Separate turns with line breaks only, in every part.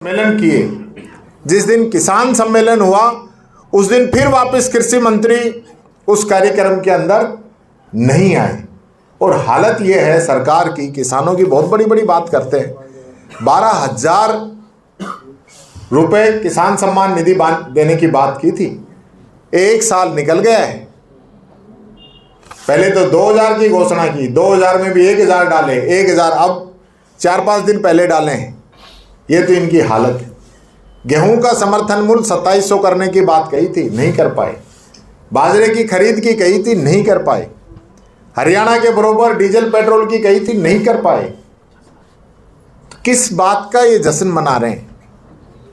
सम्मेलन किए। जिस दिन किसान सम्मेलन हुआ उस दिन फिर वापस कृषि मंत्री उस कार्यक्रम के अंदर नहीं आए। और हालत यह है सरकार की, किसानों की बहुत बड़ी बड़ी बात करते हैं। 12,000 रुपए किसान सम्मान निधि देने की बात की थी, एक साल निकल गया है। पहले तो 2,000 की घोषणा की, 2,000 में भी 1,000 डाले, 1,000 अब 4-5 दिन पहले डाले हैं। ये तो इनकी हालत है। गेहूं का समर्थन मूल्य 2700 करने की बात कही थी, नहीं कर पाए। बाजरे की खरीद की कही थी, नहीं कर पाए। हरियाणा के बराबर डीजल पेट्रोल की कही थी, नहीं कर पाए। तो किस बात का ये जश्न मना रहे हैं?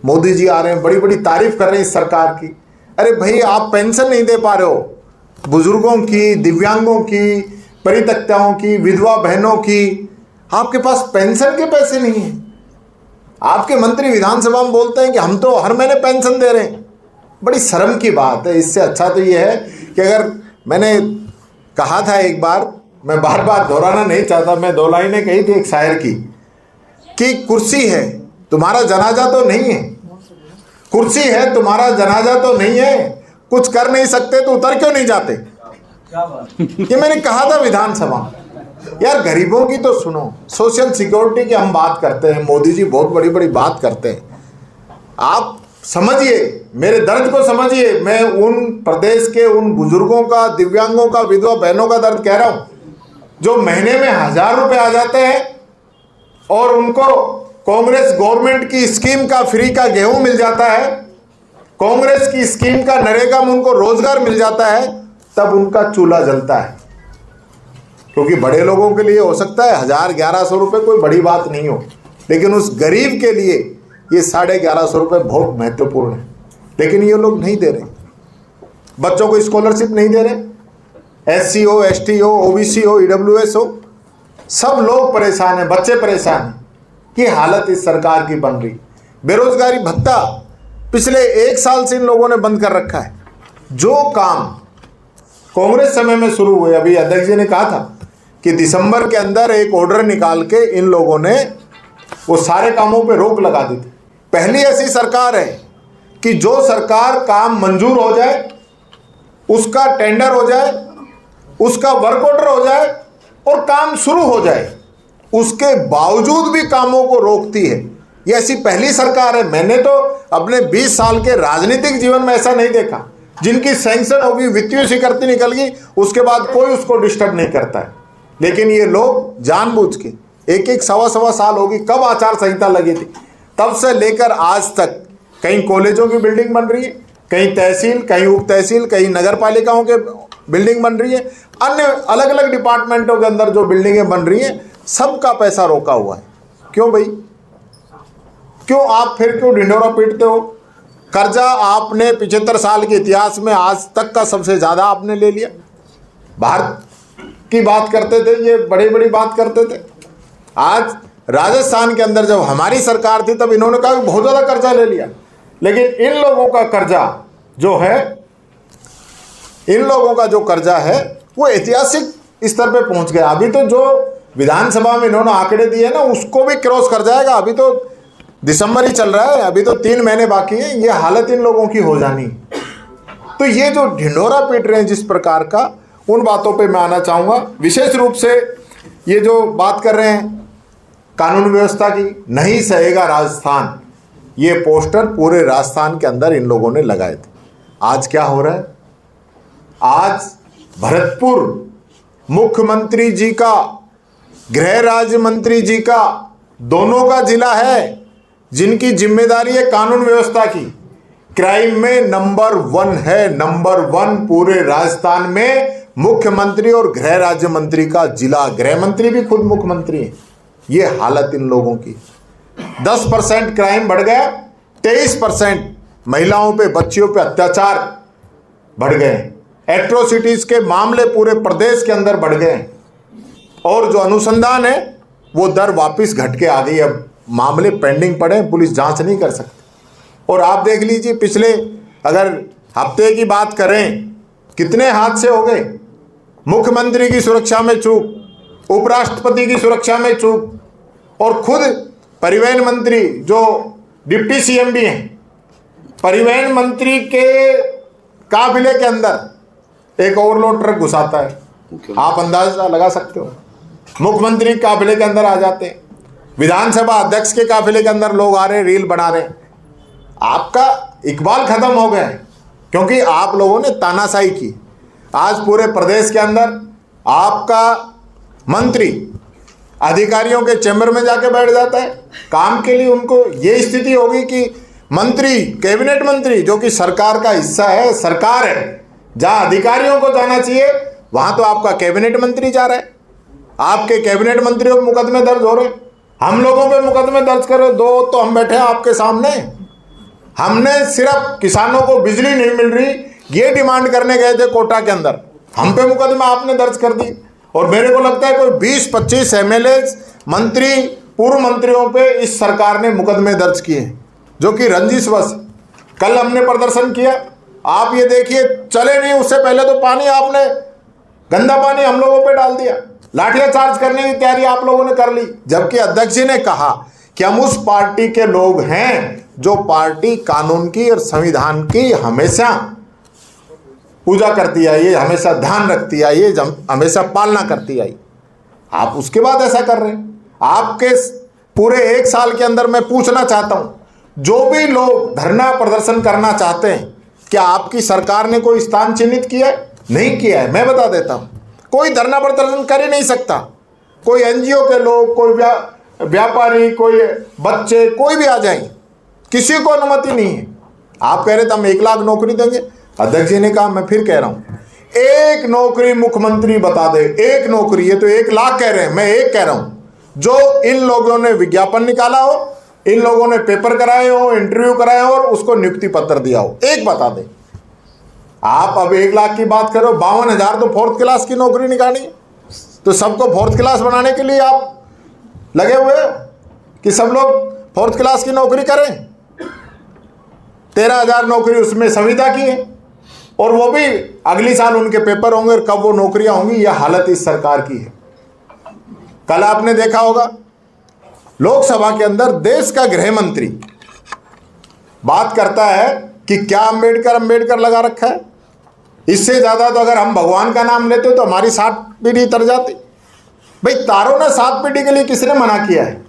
मोदी जी आ रहे हैं, बड़ी बड़ी तारीफ कर रहे हैं इस सरकार की। अरे भाई, आप पेंशन नहीं दे पा रहे हो बुजुर्गों की, दिव्यांगों की, परित्यक्ताओं की, विधवा बहनों की। आपके पास पेंशन के पैसे नहीं है। आपके मंत्री विधानसभा में बोलते हैं कि हम तो हर महीने पेंशन दे रहे हैं। बड़ी शर्म की बात है। इससे अच्छा तो ये है कि अगर मैंने कहा था एक बार, मैं बार बार दोहराना नहीं चाहता, मैं 2 लाइनें कही थी एक शायर की कि कुर्सी है तुम्हारा जनाजा तो नहीं है, कुर्सी है तुम्हारा जनाजा तो नहीं है, कुछ कर नहीं सकते तो उतर क्यों नहीं जाते। ये मैंने कहा था विधानसभा। यार गरीबों की तो सुनो। सोशल सिक्योरिटी की हम बात करते हैं, मोदी जी बहुत बड़ी बड़ी बात करते हैं। आप समझिए, मेरे दर्द को समझिए। मैं उन प्रदेश के उन बुजुर्गों का, दिव्यांगों का, विधवा बहनों का दर्द कह रहा हूं जो महीने में 1,000 रुपए आ जाते हैं और उनको कांग्रेस गवर्नमेंट की स्कीम का फ्री का गेहूं मिल जाता है, कांग्रेस की स्कीम का नरेगा में उनको रोजगार मिल जाता है, तब उनका चूल्हा जलता है। क्योंकि बड़े लोगों के लिए हो सकता है 1,000-1,100 रुपये कोई बड़ी बात नहीं हो, लेकिन उस गरीब के लिए ये 1,150 रुपये बहुत महत्वपूर्ण है। लेकिन ये लोग नहीं दे रहे। बच्चों को स्कॉलरशिप नहीं दे रहे। SC हो, ST हो, OBC हो, EWS हो, सब लोग परेशान हैं, बच्चे परेशान हैं। ये हालत इस सरकार की बन रही। बेरोजगारी भत्ता पिछले 1 साल से इन लोगों ने बंद कर रखा है। जो काम कांग्रेस समय में शुरू हुए, अभी अध्यक्ष जी ने कहा था कि दिसंबर के अंदर एक ऑर्डर निकाल के इन लोगों ने वो सारे कामों पे रोक लगा दी थी। पहली ऐसी सरकार है कि जो सरकार काम मंजूर हो जाए, उसका टेंडर हो जाए, उसका वर्क ऑर्डर हो जाए और काम शुरू हो जाए, उसके बावजूद भी कामों को रोकती है। ये ऐसी पहली सरकार है। मैंने तो अपने 20 साल के राजनीतिक जीवन में ऐसा नहीं देखा। जिनकी सैंक्शन होगी, वित्तीय स्वीकृति निकल गई, उसके बाद कोई उसको डिस्टर्ब नहीं करता है। लेकिन ये लोग जानबूझ के एक सवा साल होगी, कब आचार संहिता लगी थी, तब से लेकर आज तक कहीं कॉलेजों की बिल्डिंग बन रही है, कहीं तहसील, कहीं उप तहसील, कहीं नगर पालिकाओं के बिल्डिंग बन रही है, अन्य अलग अलग डिपार्टमेंटों के अंदर जो बिल्डिंगें बन रही हैं, सबका पैसा रोका हुआ है। क्यों भाई? क्यों आप फिर क्यों ढिंढोरा पीटते हो? कर्जा आपने 75 साल के इतिहास में आज तक का सबसे ज्यादा आपने ले लिया। भारत की बात करते थे, ये बड़ी बड़ी बात करते थे। आज राजस्थान के अंदर जब हमारी सरकार थी तब इन्होंने कहा बहुत ज्यादा कर्जा ले लिया। लेकिन इन लोगों का कर्जा जो है, इन लोगों का जो कर्जा है वो ऐतिहासिक स्तर पे पहुंच गया। अभी तो जो विधानसभा में इन्होंने आंकड़े दिए ना, उसको भी क्रॉस कर जाएगा। अभी तो दिसंबर ही चल रहा है, अभी तो 3 महीने बाकी है। ये हालत इन लोगों की हो जानी। तो ये जो ढिंढोरा पीट रहे हैं जिस प्रकार का, उन बातों पे मैं आना चाहूँगा। विशेष रूप से ये जो बात कर रहे हैं कानून व्यवस्था की, नहीं सहेगा राजस्थान, ये पोस्टर पूरे राजस्थान के अंदर इन लोगों ने लगाए थे। आज क्या हो रहा है? आज भरतपुर मुख्यमंत्री जी का, गृह राज्य मंत्री जी का, दोनों का जिला है जिनकी जिम्मेदारी है कानून व्यवस्था की। क्राइम में नंबर 1 है, नंबर 1 पूरे राजस्थान में मुख्यमंत्री और गृह राज्य मंत्री का जिला। गृह मंत्री भी खुद मुख्यमंत्री है। ये हालत इन लोगों की। 10% क्राइम बढ़ गया, 23% महिलाओं पे, बच्चियों पे अत्याचार बढ़ गए। एट्रोसिटीज के मामले पूरे प्रदेश के अंदर बढ़ गए। और जो अनुसंधान है वो दर वापस घट के आ गई। अब मामले पेंडिंग पड़े, पुलिस जांच नहीं कर सकती। और आप देख लीजिए, पिछले अगर हफ्ते की बात करें, कितने हादसे हो गए। मुख्यमंत्री की सुरक्षा में चूक, उपराष्ट्रपति की सुरक्षा में चूक, और खुद परिवहन मंत्री जो डिप्टी सीएम भी हैं, परिवहन मंत्री के काफिले के अंदर एक ओवरलोड ट्रक घुसाता है, आप अंदाजा लगा सकते हो। मुख्यमंत्री काफिले के अंदर आ जाते हैं, विधानसभा अध्यक्ष के काफिले के अंदर लोग आ रहे हैं, रील बना रहे हैं। आपका इकबाल खत्म हो गया है, क्योंकि आप लोगों ने तानाशाही की। आज पूरे प्रदेश के अंदर आपका मंत्री अधिकारियों के चैम्बर में जाके बैठ जाता है काम के लिए। उनको ये स्थिति होगी कि मंत्री, कैबिनेट मंत्री जो कि सरकार का हिस्सा है, सरकार है, जहां अधिकारियों को जाना चाहिए वहां तो आपका कैबिनेट मंत्री जा रहा है। आपके कैबिनेट मंत्रियों के मुकदमे दर्ज हो रहे, हम लोगों पे मुकदमे दर्ज करो। दो तो हम बैठे हैं आपके सामने, हमने सिर्फ किसानों को बिजली नहीं मिल रही ये डिमांड करने गए थे कोटा के अंदर, हम पे मुकदमा आपने दर्ज कर दी। और मेरे को लगता है कोई 20-25 एमएलए, मंत्री, पूर्व मंत्रियों पे इस सरकार ने मुकदमे दर्ज किए, जो कि रंजिशवश। कल हमने प्रदर्शन किया, आप ये देखिए, चले नहीं उससे पहले तो पानी आपने, गंदा पानी हम लोगों पे डाल दिया, लाठियां चार्ज करने की तैयारी आप लोगों ने कर ली। जबकि अध्यक्ष जी ने कहा कि हम उस पार्टी के लोग हैं जो पार्टी कानून की और संविधान की हमेशा पूजा करती आई है, हमेशा ध्यान रखती आई है, हमेशा पालना करती आई। आप उसके बाद ऐसा कर रहे हैं। आपके पूरे 1 साल के अंदर मैं पूछना चाहता हूं, जो भी लोग धरना प्रदर्शन करना चाहते हैं, क्या आपकी सरकार ने कोई स्थान चिन्हित किया है? नहीं किया है। मैं बता देता हूं, कोई धरना प्रदर्शन कर ही नहीं सकता। कोई एनजीओ के लोग, कोई व्यापारी, कोई बच्चे, कोई भी आ जाए, किसी को अनुमति नहीं है। आप कह रहे थे हम 1 लाख नौकरी देंगे, अध्यक्ष जी ने कहा, मैं फिर कह रहा हूं, 1 नौकरी मुख्यमंत्री बता दे, 1 नौकरी। ये तो 1 लाख कह रहे हैं, मैं 1 कह रहा हूं, जो इन लोगों ने विज्ञापन निकाला हो, इन लोगों ने पेपर कराए हो, इंटरव्यू कराए हो और उसको नियुक्ति पत्र दिया हो, 1 बता दे। आप अब 1 लाख की बात करो, 52,000 तो 4th क्लास की नौकरी निकाली, तो सबको 4th क्लास बनाने के लिए आप लगे हुए हो कि सब लोग 4th क्लास की नौकरी करें। 13,000 नौकरी उसमें संविदा की है, और वो भी अगली साल उनके पेपर होंगे और कब वो नौकरियां होंगी, यह हालत इस सरकार की है। कल आपने देखा होगा लोकसभा के अंदर देश का गृह मंत्री बात करता है कि क्या अंबेडकर लगा रखा है। इससे ज्यादा तो अगर हम भगवान का नाम लेते तो हमारी 7 पीढ़ी तर जाती। भाई तारों ने 7 पीढ़ी के लिए किसने मना किया है?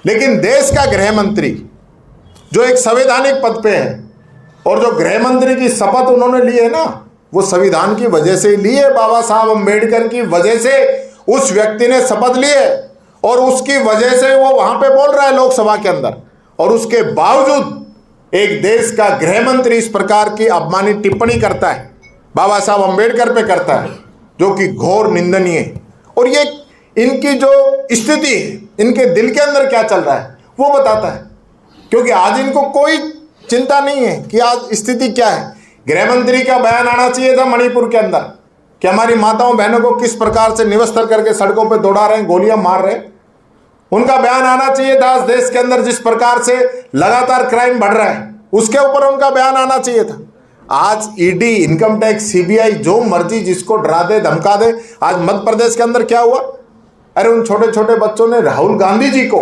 लेकिन देश का गृह मंत्री जो एक संवैधानिक पद पे है, और जो गृह मंत्री की शपथ उन्होंने ली है ना, वो संविधान की वजह से ली है, बाबा साहब अंबेडकर की वजह से उस व्यक्ति ने शपथ ली है, और उसकी वजह से वो वहां पे बोल रहा है लोकसभा के अंदर। और उसके बावजूद एक देश का गृह मंत्री इस प्रकार की अपमानित टिप्पणी करता है, बाबा साहब अंबेडकर पे करता है, जो कि घोर निंदनीय है। और ये इनकी जो स्थिति है, इनके दिल के अंदर क्या चल रहा है वो बताता है, क्योंकि आज इनको कोई चिंता नहीं है कि आज स्थिति क्या है। गृह मंत्री का बयान आना चाहिए था मणिपुर के अंदर कि हमारी माताओं बहनों को किस प्रकार से निवस्त्र करके सड़कों पर दौड़ा रहे हैं, गोलियां मार रहे हैं। उनका बयान आना चाहिए था देश के अंदर जिस प्रकार से लगातार क्राइम बढ़ रहा है, उसके ऊपर उनका बयान आना चाहिए था। आज ईडी, इनकम टैक्स, सीबीआई जो मर्जी जिसको डरा दे, धमका दे। आज मध्य प्रदेश के अंदर क्या हुआ? अरे उन छोटे छोटे बच्चों ने राहुल गांधी जी को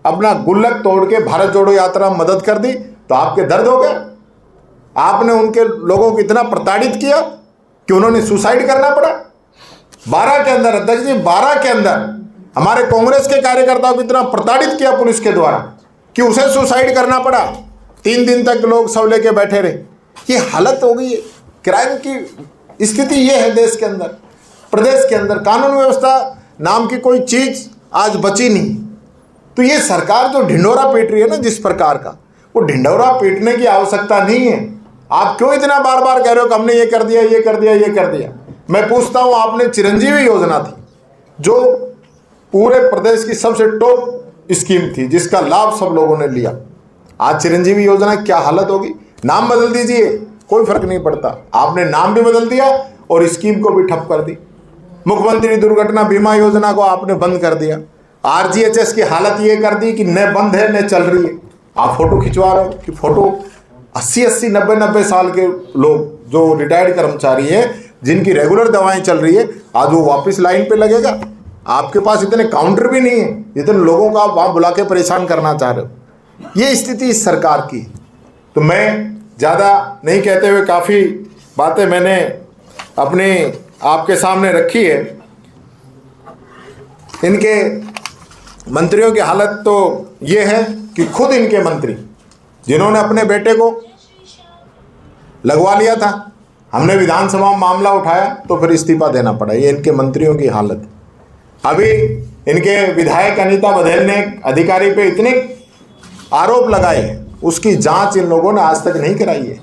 अपना गुल्लक तोड़ के भारत जोड़ो यात्रा में मदद कर दी, तो आपके दर्द हो गया। आपने उनके लोगों को इतना प्रताड़ित किया कि उन्होंने सुसाइड करना पड़ा। 12 के अंदर, अध्यक्ष जी 12 के अंदर हमारे कांग्रेस के कार्यकर्ताओं को इतना प्रताड़ित किया पुलिस के द्वारा कि उसे सुसाइड करना पड़ा। 3 दिन तक लोग सब लेके बैठे रहे। ये हालत हो गई है, क्राइम की स्थिति ये है देश के अंदर, प्रदेश के अंदर। कानून व्यवस्था नाम की कोई चीज आज बची नहीं। तो ये सरकार जो ढिंढोरा पीट रही है ना जिस प्रकार का, वो ढिंढोरा पीटने की आवश्यकता नहीं है। आप क्यों इतना बार बार कह रहे हो कि हमने ये कर दिया, ये कर दिया, ये कर दिया। मैं पूछता हूं, आपने चिरंजीवी योजना थी जो पूरे प्रदेश की सबसे टॉप स्कीम थी, जिसका लाभ सब लोगों ने लिया। आज चिरंजीवी योजना क्या हालत होगी? नाम बदल दीजिए, कोई फर्क नहीं पड़ता। आपने नाम भी बदल दिया और स्कीम को भी ठप कर दी। मुख्यमंत्री दुर्घटना बीमा योजना को आपने बंद कर दिया। आरजीएचएस की हालत ये कर दी कि न बंद है न चल रही है। आप फोटो खिंचवा रहे हो कि फोटो 80-80, 90-90 साल के लोग जो रिटायर्ड कर्मचारी हैं, जिनकी रेगुलर दवाएं चल रही है, आज वो वापस लाइन पे लगेगा। आपके पास इतने काउंटर भी नहीं है, इतने लोगों को आप वहां बुला के परेशान करना चाह रहे हो। ये स्थिति इस सरकार की। तो मैं ज़्यादा नहीं कहते हुए काफ़ी बातें मैंने अपने आपके सामने रखी है। इनके मंत्रियों की हालत तो ये है कि खुद इनके मंत्री जिन्होंने अपने बेटे को लगवा लिया था, हमने विधानसभा में मामला उठाया तो फिर इस्तीफा देना पड़ा। ये इनके मंत्रियों की हालत है। अभी इनके विधायक अनीता बघेल ने अधिकारी पे इतने आरोप लगाए हैं, उसकी जांच इन लोगों ने आज तक नहीं कराई है।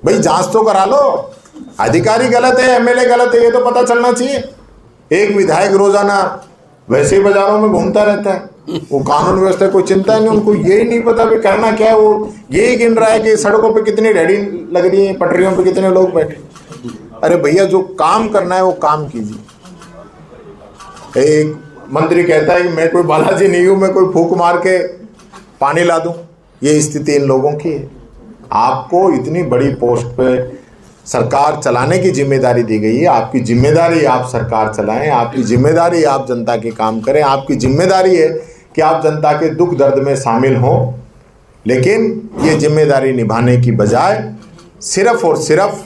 भाई जांच तो करा लो, अधिकारी गलत है, एमएलए गलत है, ये तो पता चलना चाहिए। एक विधायक रोजाना वैसे ही बाजारों में घूमता रहता है, वो कानून व्यवस्था कोई चिंता नहीं, उनको यही नहीं पता भी करना क्या है। वो यही गिन रहा है कि सड़कों पे कितनी रेहड़ी लग रही है, पटरियों पे कितने लोग बैठे। अरे भैया जो काम करना है वो काम कीजिए। एक मंत्री कहता है कि मैं कोई बालाजी नहीं हूं, मैं कोई फूंक मार के पानी ला दूं। ये स्थिति इन लोगों की है। आपको इतनी बड़ी पोस्ट पे सरकार चलाने की जिम्मेदारी दी गई है। आपकी जिम्मेदारी आप सरकार चलाएं, आपकी जिम्मेदारी आप जनता के काम करें, आपकी जिम्मेदारी है कि आप जनता के दुख दर्द में शामिल हों। लेकिन ये जिम्मेदारी निभाने की बजाय सिर्फ और सिर्फ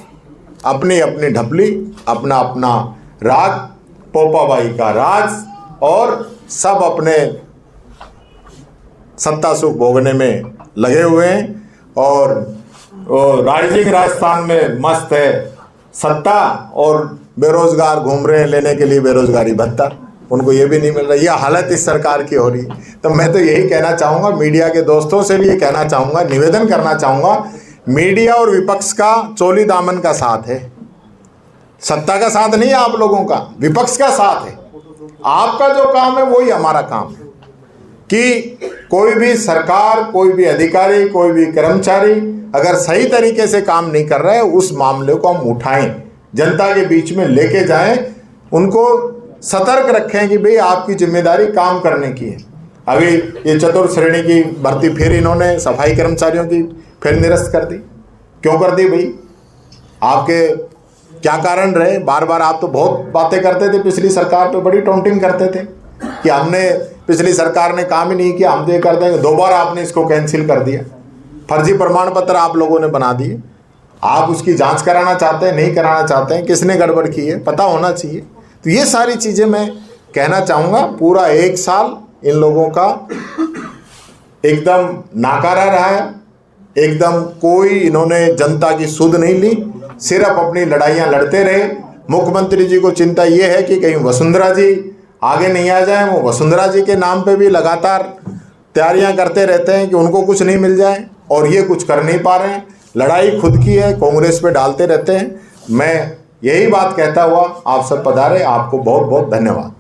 अपनी अपनी ढपली, अपना अपना राग, पोपाबाई का राज, और सब अपने सत्ता सुख भोगने में लगे हुए हैं। और राइजिंग राजस्थान में मस्त है सत्ता, और बेरोजगार घूम रहे हैं लेने के लिए बेरोजगारी भत्ता, उनको ये भी नहीं मिल रहा। ये हालत इस सरकार की हो रही। तो मैं तो यही कहना चाहूँगा, मीडिया के दोस्तों से भी ये कहना चाहूँगा, निवेदन करना चाहूँगा, मीडिया और विपक्ष का चोली दामन का साथ है, सत्ता का साथ नहीं है आप लोगों का, विपक्ष का साथ है। आपका जो काम है वही हमारा काम है कि कोई भी सरकार, कोई भी अधिकारी, कोई भी कर्मचारी अगर सही तरीके से काम नहीं कर रहा है, उस मामले को हम उठाएं, जनता के बीच में लेके जाएं, उनको सतर्क रखें कि भाई आपकी जिम्मेदारी काम करने की है। अभी ये चतुर्थ श्रेणी की भर्ती फिर इन्होंने सफाई कर्मचारियों की फिर निरस्त कर दी। क्यों कर दी भाई? आपके क्या कारण रहे? बार बार आप तो बहुत बातें करते थे, पिछली सरकार पे बड़ी टॉन्टिंग करते थे कि हमने, पिछली सरकार ने काम ही नहीं किया, हम तो ये कर देंगे। 2 बार आपने इसको कैंसिल कर दिया। फर्जी प्रमाण पत्र आप लोगों ने बना दिए। आप उसकी जांच कराना चाहते हैं, नहीं कराना चाहते हैं, किसने गड़बड़ की है पता होना चाहिए। तो ये सारी चीज़ें मैं कहना चाहूँगा। पूरा 1 साल इन लोगों का एकदम नाकारा रहा है, एकदम कोई इन्होंने जनता की सुध नहीं ली, सिर्फ अपनी लड़ाइयाँ लड़ते रहे। मुख्यमंत्री जी को चिंता ये है कि कहीं वसुंधरा जी आगे नहीं आ जाए। वो वसुंधरा जी के नाम पे भी लगातार तैयारियां करते रहते हैं कि उनको कुछ नहीं मिल जाए, और ये कुछ कर नहीं पा रहे हैं। लड़ाई खुद की है, कांग्रेस पे डालते रहते हैं। मैं यही बात कहता हुआ आप सब पधारे, आपको बहुत बहुत धन्यवाद।